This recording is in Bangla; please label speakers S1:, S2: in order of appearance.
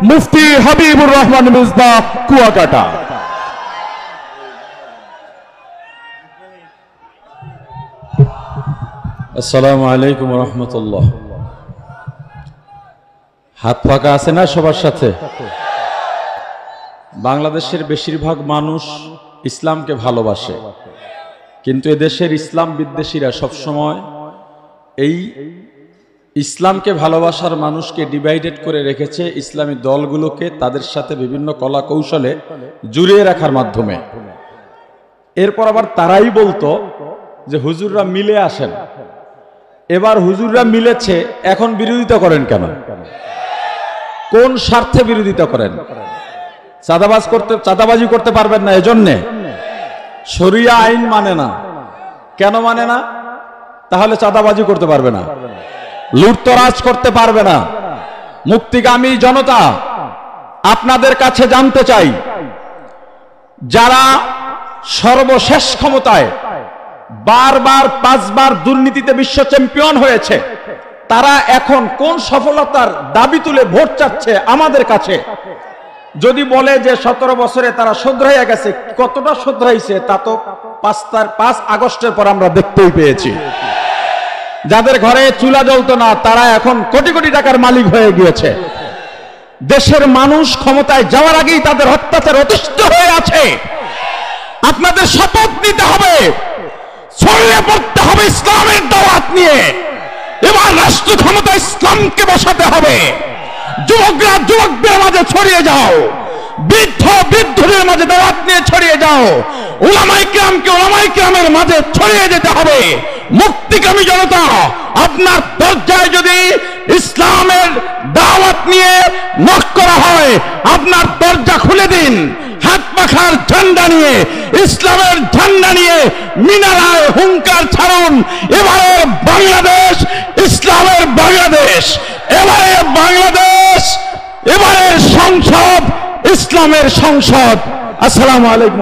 S1: মুফতি হাবিবুর রহমান মিসবাহ কুয়াকাটা।
S2: আসসালামু আলাইকুম রহমতুল্লাহ। হাত ফাঁকা আছে না সবার সাথে? বাংলাদেশের বেশিরভাগ মানুষ ইসলামকে ভালোবাসে, কিন্তু এদেশের ইসলাম বিদ্বেষীরা সবসময় এই ইসলামকে ভালোবাসার মানুষকে ডিভাইডেড করে রেখেছে ইসলামী দলগুলোকে তাদের সাথে বিভিন্ন কলা কৌশলে জুড়িয়ে রাখার মাধ্যমে। এরপর আবার তারাই বলতো যে হুজুররা মিলে আসেন। এবার হুজুররা মিলেছে, এখন বিরোধিতা করেন কেন? কোন স্বার্থে বিরোধিতা করেন? চাঁদাবাজি করতে পারবেন না, এজন্যে শরিয়া আইন মানে না। কেন মানে না? তাহলে চাঁদাবাজি করতে পারবে না, লুটতরাজ করতে পারবে না। মুক্তিগামী জনতা, আপনাদের কাছে জানতে চাই, যারা সর্বশেষ ক্ষমতায় বারবার 5 বার দুর্নীতিতে বিশ্ব চ্যাম্পিয়ন হয়েছে, তারা এখন কোন সফলতার দাবি তুলে ভোট চাচ্ছে আমাদের কাছে? যদি বলে যে 17 বছরে তারা শুধরাইয়া গেছে, কতটা শুধরাইছে তা তো 5 আগস্টের পর আমরা দেখতেই পেয়েছি। যাদের ঘরে চুলা জ্বলতো না, তারা এখন কোটি কোটি টাকার মালিক হয়ে গিয়েছে। দেশের মানুষ ক্ষমতায় যাওয়ার আগেই তাদের অত্যাচার অতিষ্ঠ হয়ে আছে। আপনাদের শপথ নিতে হবে, ছড়িয়ে পড়তে হবে ইসলামের দাওয়াত নিয়ে। এবার রাষ্ট্র ক্ষমতা ইসলামকে বসাতে হবে। যুবকরা যুবকদের মাঝে ছড়িয়ে যাও, বৃদ্ধ বৃদ্ধদের মাঝে দাওয়াত নিয়ে ছড়িয়ে যাও, উলামায়ে কিরামকে উলামায়ে কিরামের মাঝে ছড়িয়ে যেতে হবে। মুক্তিকামী জনতা, আপনার দরজায় যদি ইসলামের দাওয়াত নিয়ে নক করা হয়, আপনার দরজা খুলে দিন। হাত পাখার ঝান্ডা নিয়ে, ইসলামের ঝান্ডা নিয়ে মিনারায় হুঙ্কার ছাড়ুন। এবারে বাংলাদেশ ইসলামের বাংলাদেশ, এবারে বাংলাদেশ, এবারে সংসদ ইসলামের সংসদ। আসসালামু আলাইকুম।